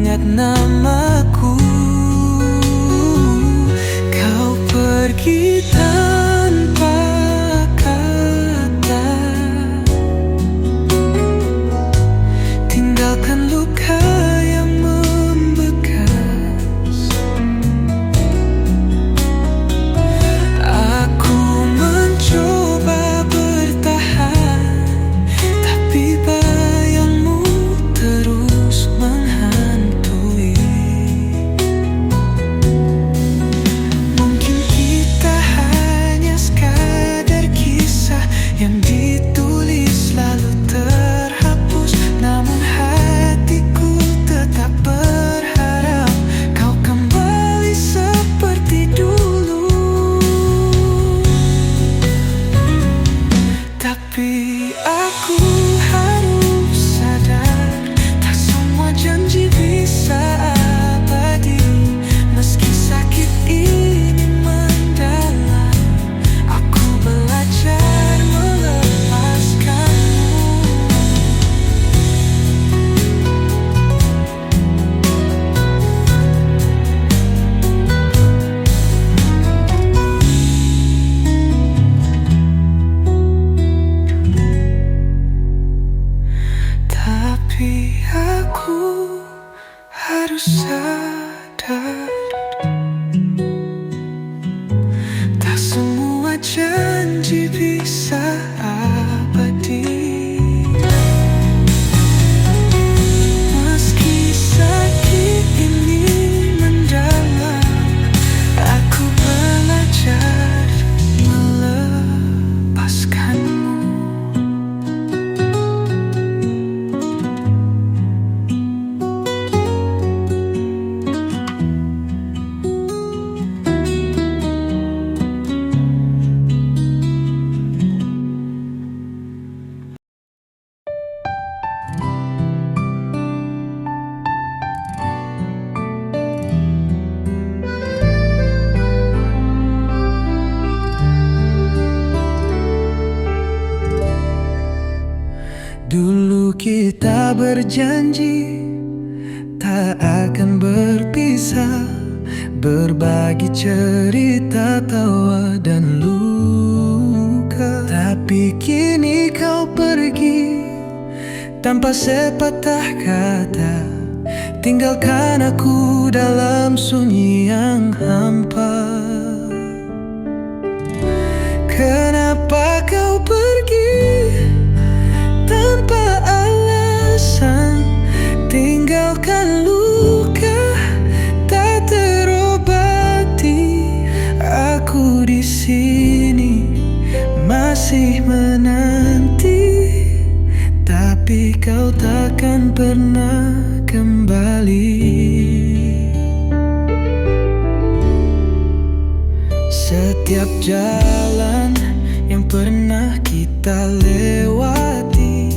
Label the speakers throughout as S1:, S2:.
S1: ingat namaku. Kau pergi tanpa kata, tinggalkan luka yang membekas. Aku mencoba bertahan, tapi bayangmu terus menghantui. Mungkin kita hanya sekadar kisah yang ditulis lalu terhapus, namun hatiku tetap berharap kau kembali seperti dulu. Tapi aku harus sadar, tak semua janji bisa abadi. Meski sakit ini mendalam, aku belajar melepaskanmu. Tapi aku harus sadar, tak semua janji bisa abadi. Meski sakit ini mendalam, aku belajar melepaskanmu. Dulu kita berjanji tak akan berpisah, berbagi cerita, tawa dan luka. Tapi kini kau pergi tanpa sepatah kata, tinggalkan aku dalam sunyi yang hampa. Kenapa kau pergi tanpa alasan, tinggalkan luka tak terobati. Aku di sini masih menanti, tapi kau takkan pernah kembali. Setiap jalan yang pernah kita lewati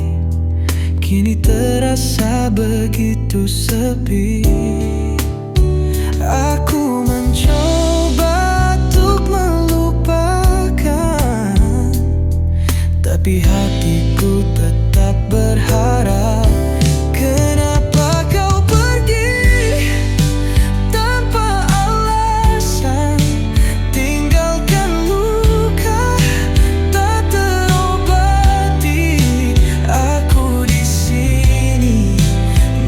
S1: kini terasa begitu sepi. Aku mencoba untuk melupakan, tapi hatiku tetap berharap. Kenapa kau pergi tanpa alasan, tinggalkan luka tak terobati. Aku di sini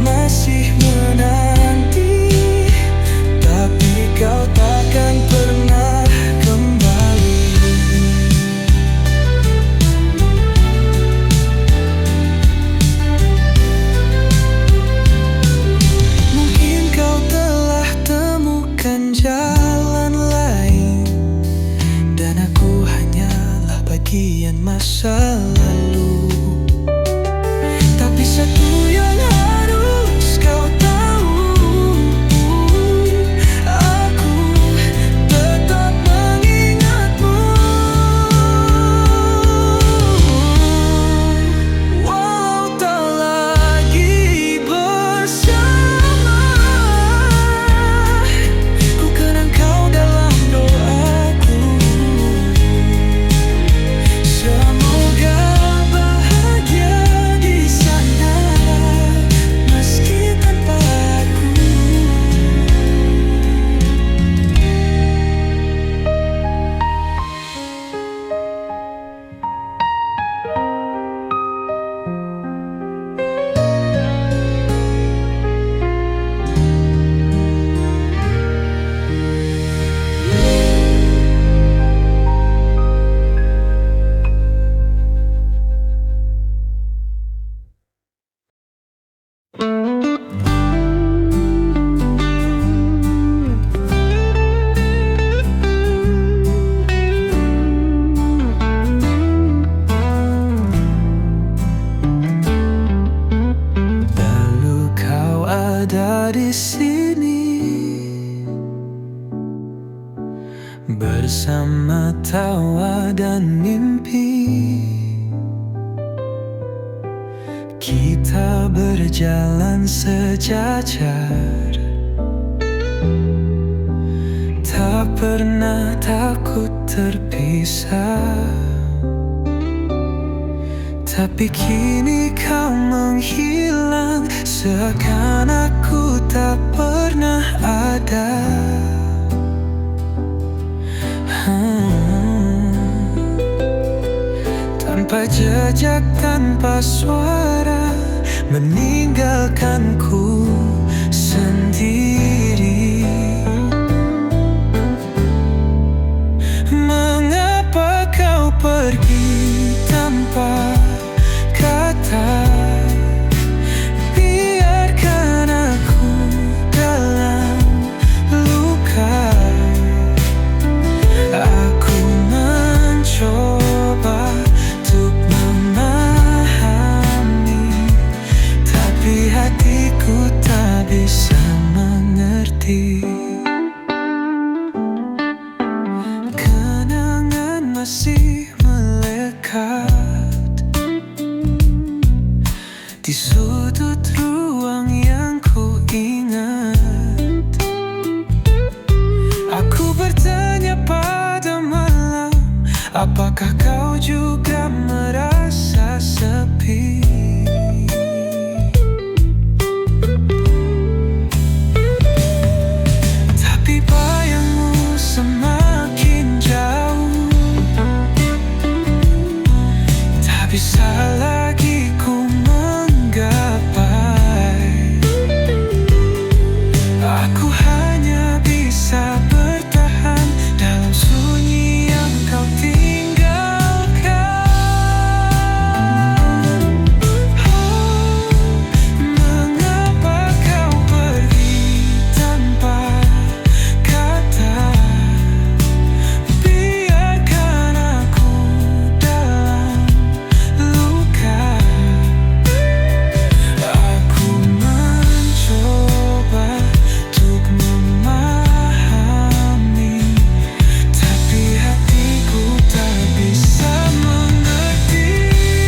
S1: masih menanti, tapi kau takkan pernah kembali. ada di sini bersama tawa dan mimpi. Kita berjalan sejajar, tak pernah takut terpisah. Tapi kini kau menghilang, seakan aku tak pernah ada. Tanpa jejak, tanpa suara, meninggalkanku sendiri. Mengapa kau pergi tanpa kata? Biarkan aku dalam luka. Aku mencoba untuk memahami, tapi hatiku tak bisa mengerti. Kenangan masih melekat di sudut ruang yang ku ingat. Aku bertanya pada malam, apakah kau juga merasa sepi? Tapi bayangmu semakin jauh, tak bisa lagi ku menggapai. Aku hanya bisa bertahan dalam sunyi yang kau tinggalkan. Mengapa kau pergi tanpa kata? Biarkan aku dalam luka. Aku mencoba untuk memahami, tapi hatiku tak bisa mengerti.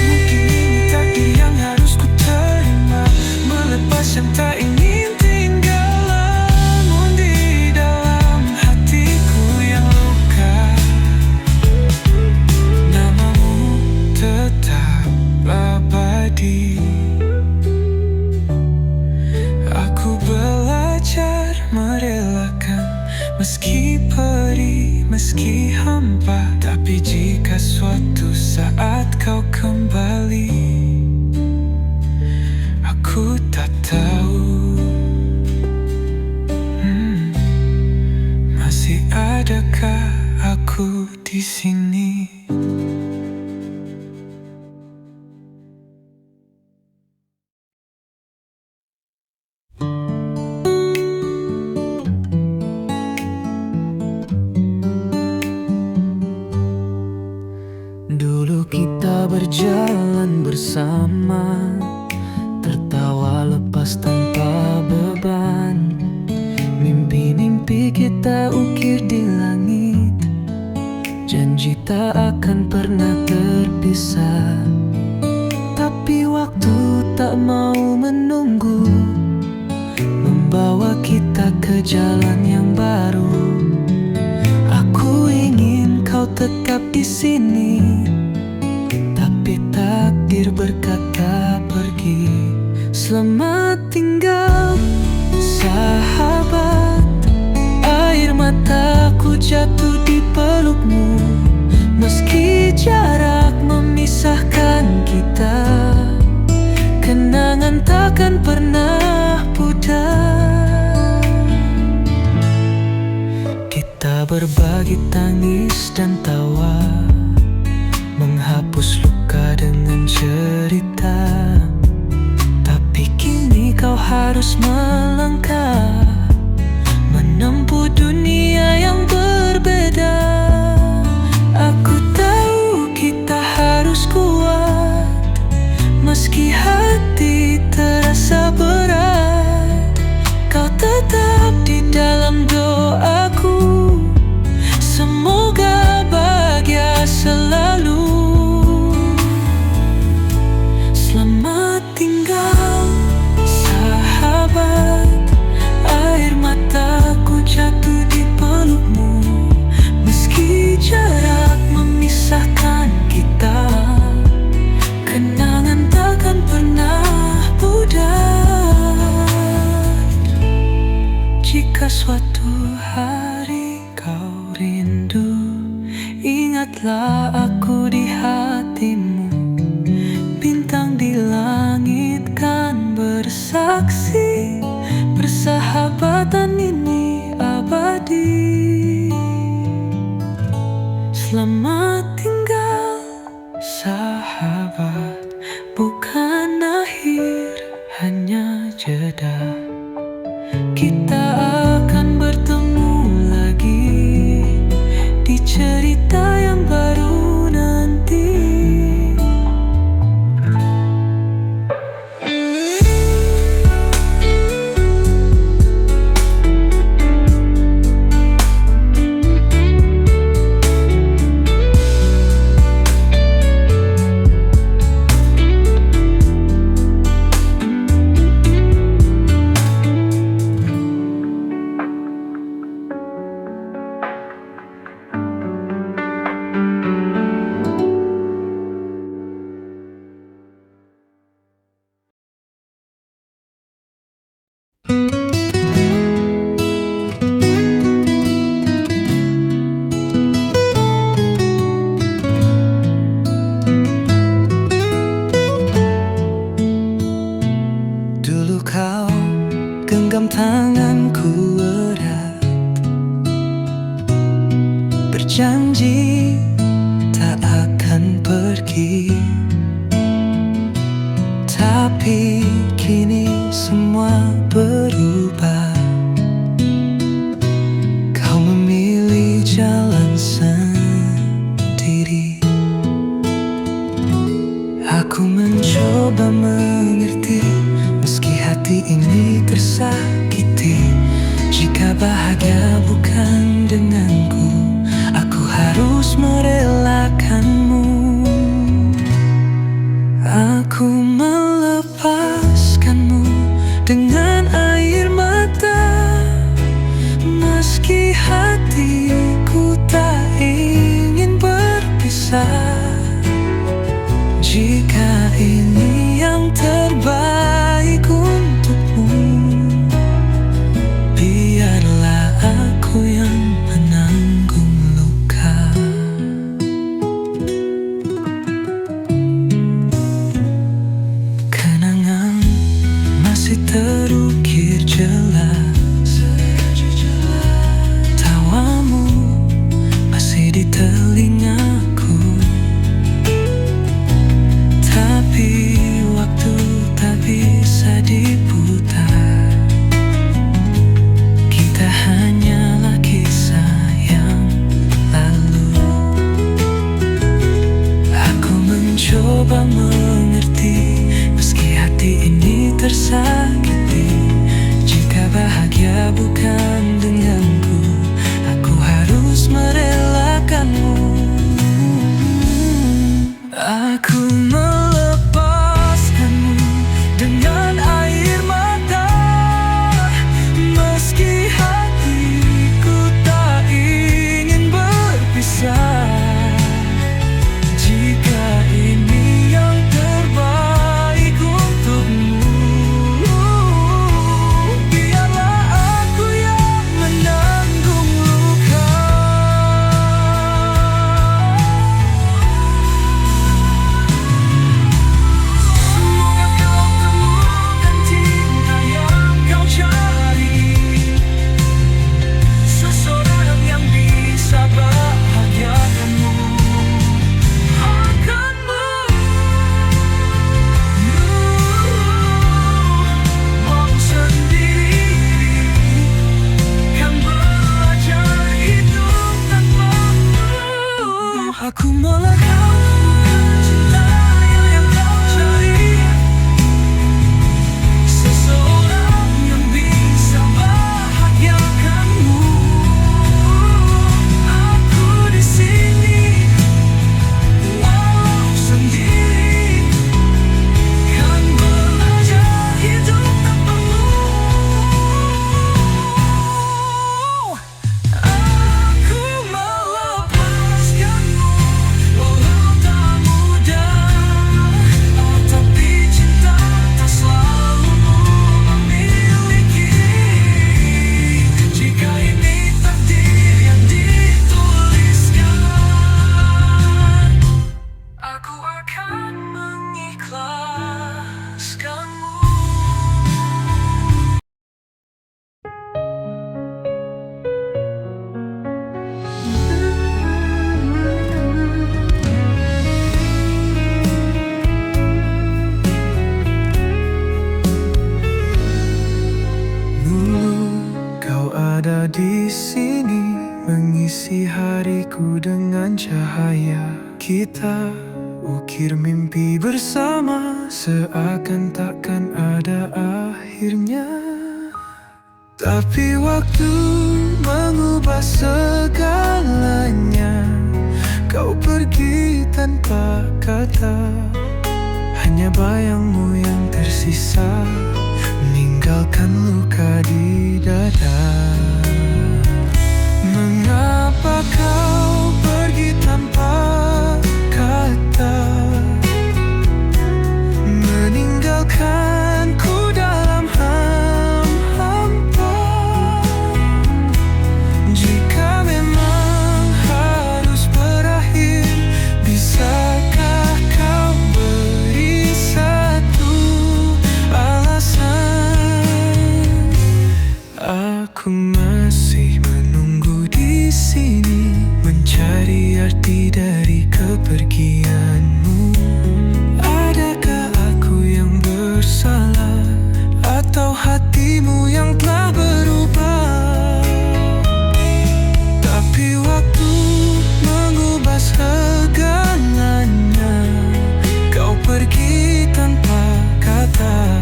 S1: Mungkin ini takdir yang harus ku terima, melepas yang tak ingin tinggal, namun di dalam hatiku yang luka, namamu tetap abadi. Aku belajar merelakan, meski perih, meski hampa. Tapi jika suatu saat kau kembali, aku tak tahu masih adakah aku di sini. Dulu kita berjalan bersama, tertawa lepas tanpa beban. Mimpi-mimpi kita ukir di langit, janji tak akan pernah terpisah. Tapi waktu tak mau menunggu, membawa kita ke jalan yang baru. Aku ingin kau tetap di sini, tapi takdir berkata pergi. Selamat tinggal, sahabat. Air mataku jatuh di pelukmu, meski jarak memisahkan kita. Kenangan takkan pernah pudar. Kita berbagi tangis dan tawa, menghapus luka dengan cerita. Tapi kini kau harus melangkah, menempuh dunia yang berbeda. Aku tahu kita harus kuat, meski hati terasa berat. suatu hari kau rindu, ingatlah aku di hatimu. Bintang di langit kan bersaksi, persahabatan ini abadi. Selamat tinggal sahabat, bukan akhir, hanya jeda. Kita akan bertemu lagi di cerita yang baru nanti. Dulu kau genggam tanganku erat, berjanji tak akan pergi. Tapi kini semua berubah. Kau memilih jalan sendiri. Aku mencoba mengerti, meski hati ini tersakiti. Jika bahagia bukan denganku, aku harus merelakanmu. Aku melepaskanmu dengan air mata, meski hatiku tak ingin berpisah. Jika ini yang terbaik untukmu, biarlah aku yang menanggung luka. Kenangan masih terukir jelas, tawamu masih di telingaku. Tapi waktu tak bisa diputar. Kita hanyalah kisah yang lalu. Aku mencoba mengerti, meski hati ini tersakiti. Jika bahagia bukan denganku, aku harus merelakanmu. Aku melepaskanmu dengan air mata, meski hatiku tak ingin berpisah. Jika ini yang terbaik untukmu, biarlah aku yang ada di sini, mengisi hariku dengan cahaya. Kita ukir mimpi bersama, seakan takkan ada akhirnya. Tapi waktu mengubah segalanya. Kau pergi tanpa kata, hanya bayangmu yang tersisa, meninggalkan luka di dada. Mengapa kau pergi tanpa kata, meninggalkanku dalam hampa? Jika memang harus berakhir, bisakah kau beri satu alasan? Aku masih menunggu di sini, mencari arti dari kepergianmu. Adakah aku yang bersalah, atau hatimu yang telah berubah? Tapi waktu mengubah segalanya. Kau pergi tanpa kata,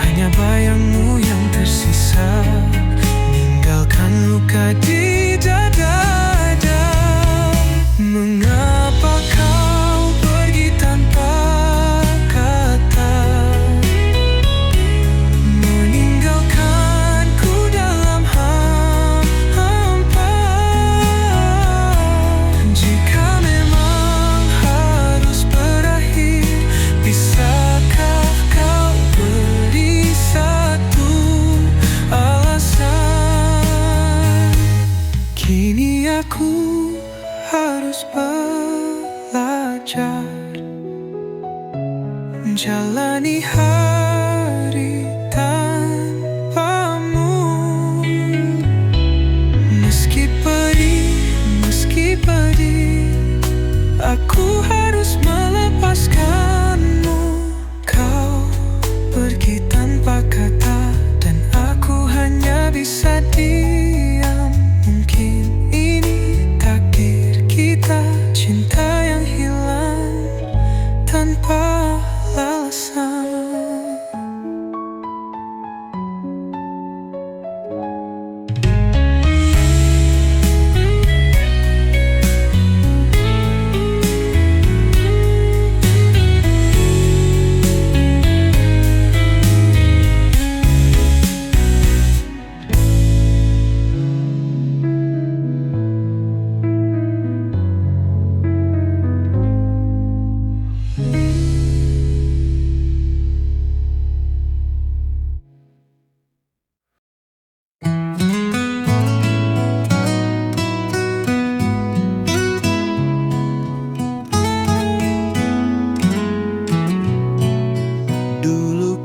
S1: hanya bayangmu yang tersisa, meninggalkan luka di dada. Mengapa kau pergi tanpa kata, meninggalkanku dalam hampa? Jika memang harus berakhir, bisakah kau beri satu alasan? Kini aku harus belajar menjalani hari tanpamu. Meski pedih, aku harus melepaskanmu. Kau pergi tanpa kata, dan aku hanya bisa diam. Mungkin ini takdir kita, cinta yang hilang tanpa alasan.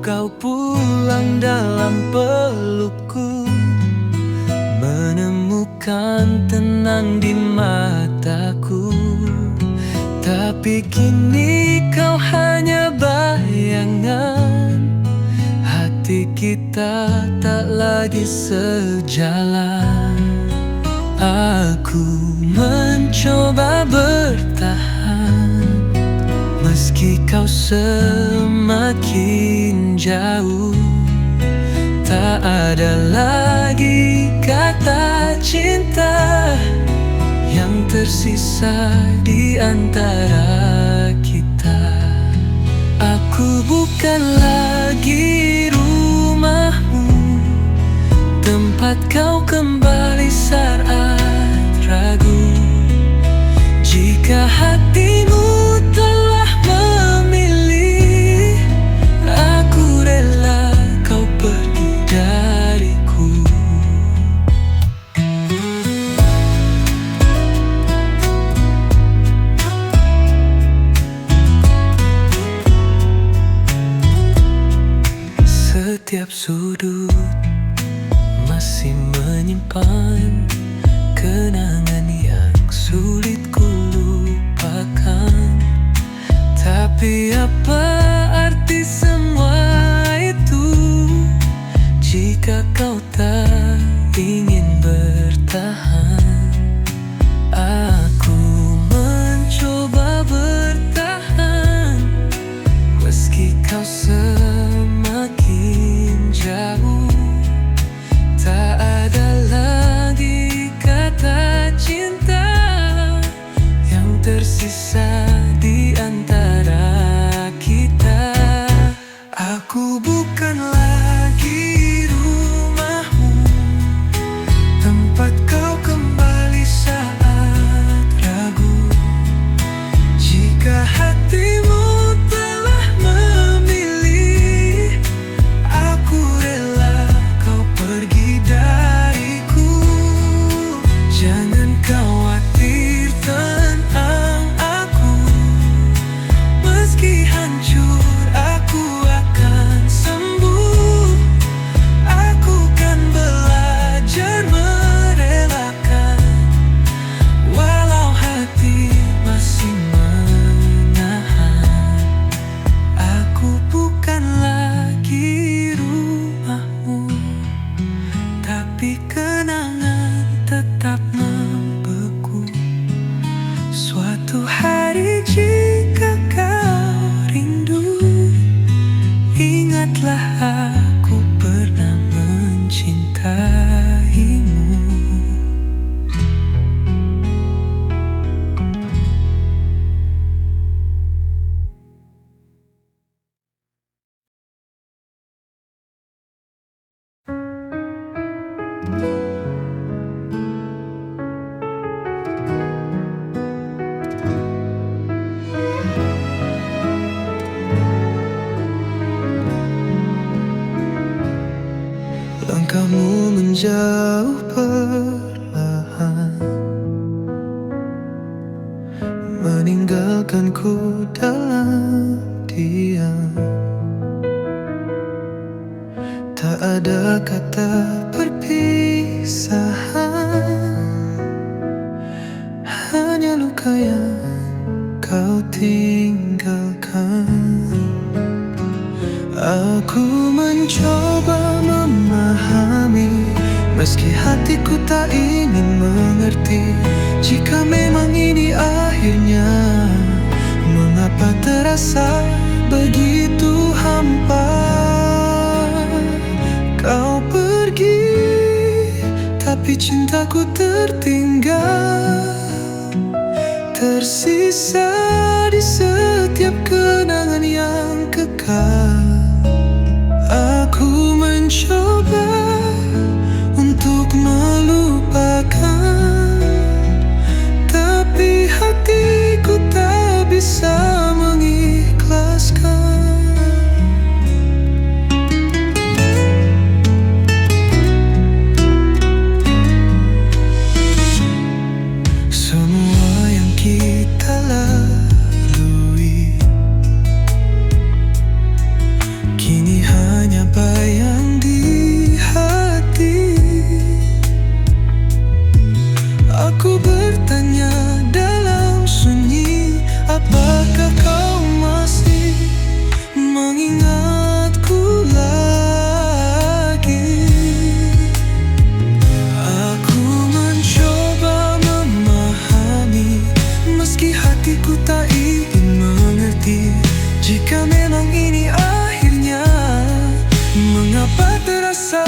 S1: Kau pulang dalam pelukku, menemukan tenang di mataku. Tapi kini kau hanya bayangan, hati kita tak lagi sejalan. Aku mencoba bertahan, meski kau semakin jauh. Tak ada lagi kata cinta yang tersisa di antara kita. Aku bukan lagi rumahmu, tempat kau kembali saat ragu. Jika hatimu telah memilih, aku rela kau pergi dariku. Setiap sudut masih menyimpan kenangan yang sulit ku lupakan. Tapi apa arti semua itu jika kau tak ingin Langkahmu menjauh perlahan, meninggalkanku dalam diam. Tak ada kata perpisahan, hanya luka yang kau tinggalkan. Aku mencoba memahami, meski hatiku tak ingin mengerti. Jika memang ini akhirnya, mengapa terasa begitu hampa? Kau pergi, tapi cintaku tertinggal, tersisa di setiap kenangan yang kekal. Aku mencoba untuk melupakan, tapi hatiku tak bisa mengikhlaskan. Semua yang kita lalui kini hanya bayang di hati. Aku bertanya dalam sunyi, apakah kau masih mengingatku lagi? Aku mencoba memahami, meski hatiku tak ingin mengerti. Jika memang ini akhirnya, mengapa terasa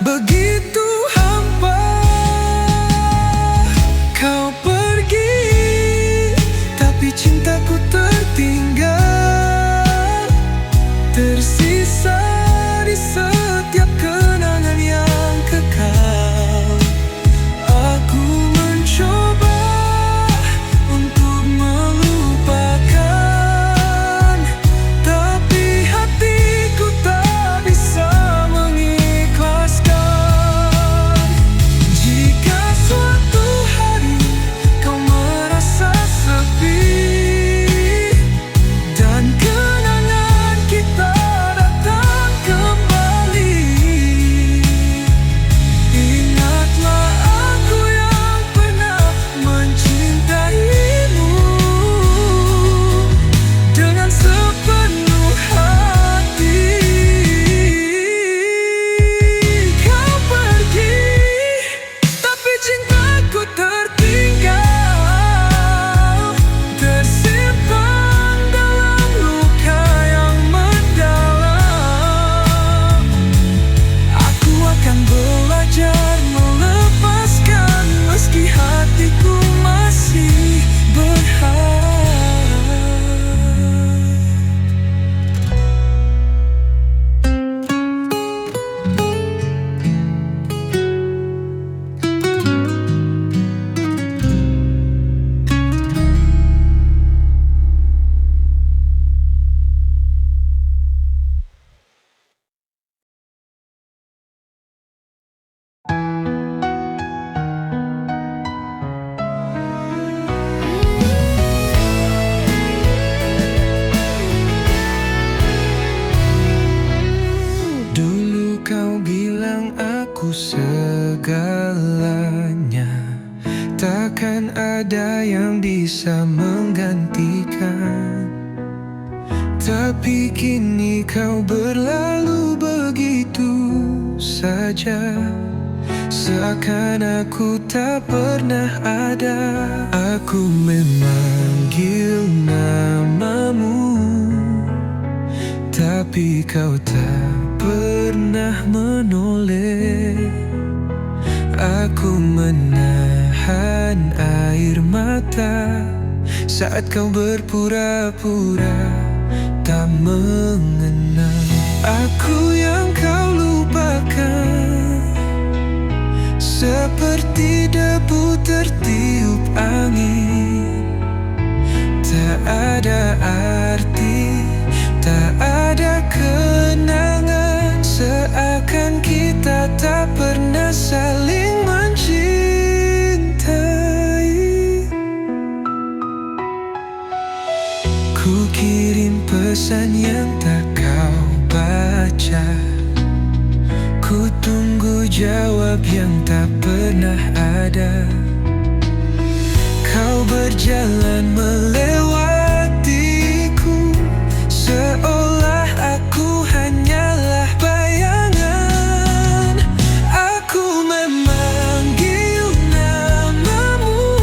S1: begitu hampa? Kau pergi, tapi cintaku tertinggal, tersisa di setiap kenangan yang kekal. Aku mencoba untuk melupakan, tapi hatiku tak bisa mengikhlaskan. Jika suatu hari kau merasa sepi dan kenangan kita datang kembali, ingatlah aku yang pernah mencintaimu dengan sepenuh hati. Kau pergi, tapi cintaku tertinggal, tersimpan dalam luka yang mendalam. Aku akan belajar melepaskan, meski hatiku masih berharap. Dulu kau bilang aku segalanya, takkan ada yang bisa menggantikan. Tapi kini kau berlalu begitu saja, seakan aku tak pernah ada. Aku memanggil namamu, tapi kau tak pernah menoleh. Aku menahan air mata saat kau berpura-pura tak mengenal. Aku yang kau lupakan, tak pernah saling mencintai. Ku kirim pesan yang tak kau baca, ku tunggu jawab yang tak pernah ada. Kau berjalan melewatiku, seolah aku hanyalah bayangan. Aku memanggil namamu,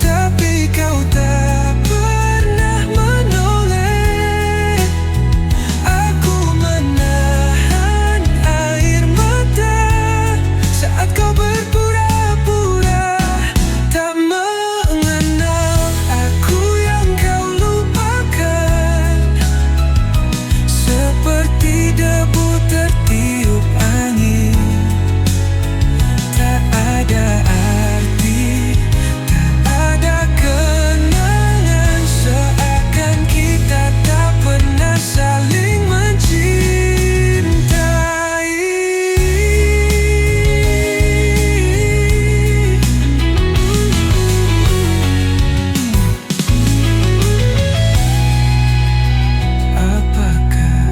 S1: tapi kau tak pernah menoleh. Aku menahan air mata saat kau berpura-pura tak mengenal aku yang kau lupakan. Seperti debu tertiup angin, tak ada arti, tak ada kenangan. Seakan kita tak pernah saling mencintai. Apakah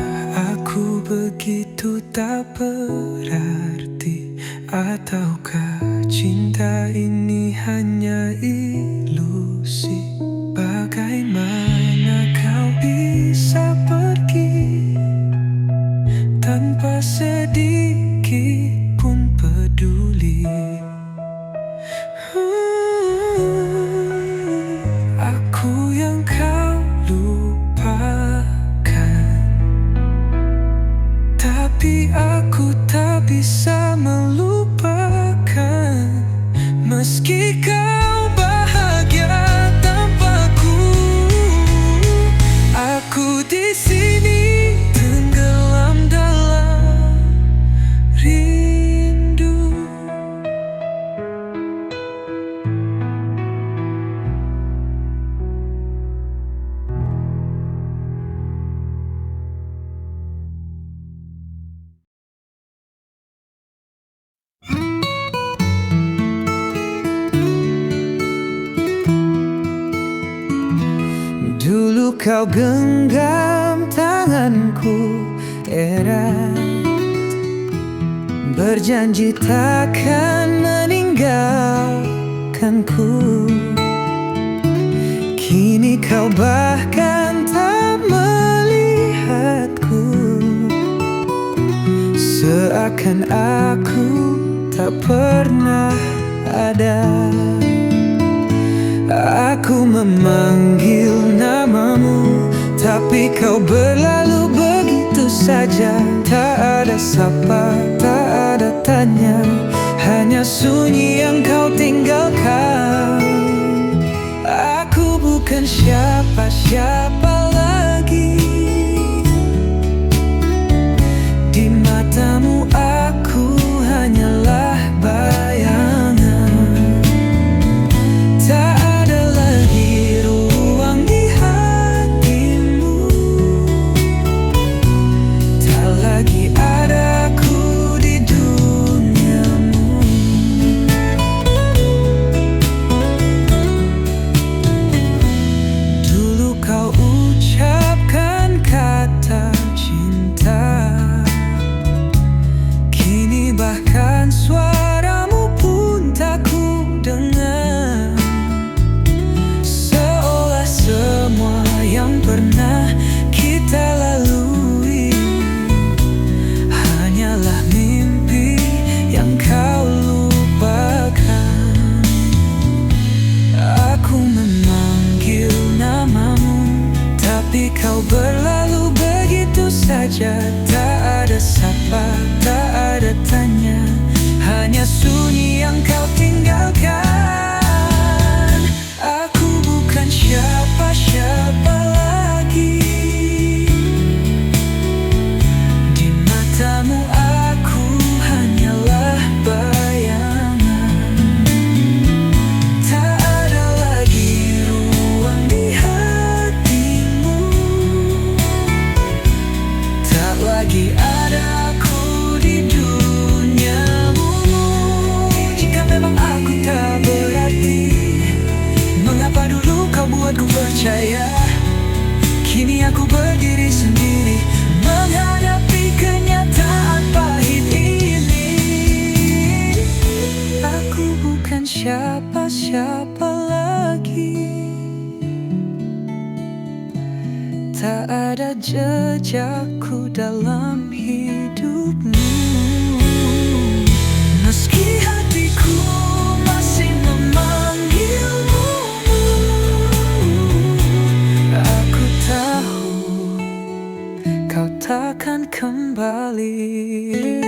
S1: aku begitu tak berarti, ataukah cinta ini hanya ilusi? Bagaimana kau bisa pergi tanpa sedikit pun peduli? Aku yang kau lupakan, tapi aku tak bisa melupakan. Meski kau bahagia tanpaku, aku di sini tenggelam dalam rindu. Dulu kau genggam tanganku erat, berjanji takkan meninggalkanku. Kini kau bahkan tak melihatku, seakan aku tak pernah ada. Aku memanggil namamu, tapi kau berlalu begitu saja. Tak ada sapa, tak ada tanya, hanya sunyi yang kau tinggalkan. Aku bukan siapa-siapa lagi. Di matamu aku hanyalah bayangan. Tak ada lagi ruang di hatimu, tak lagi ada aku di duniamu. Dulu kau ucapkan kata cinta, kini bahkan suaramu pun tak ku dengar. Seolah semua yang pernah kita lalui hanyalah mimpi yang kau lupakan. Aku memanggil namamu, tapi kau berlalu begitu saja. Tak ada sapa, tak ada tanya, hanya sunyi yang kau tinggalkan. Aku bukan siapa-siapa lagi. Di matamu aku hanyalah bayangan. Tak ada lagi ruang di hatimu, tak lagi ada aku di dunia. jejakku dalam hidupmu. Meski hatiku masih memanggilmu, aku tahu kau takkan kembali.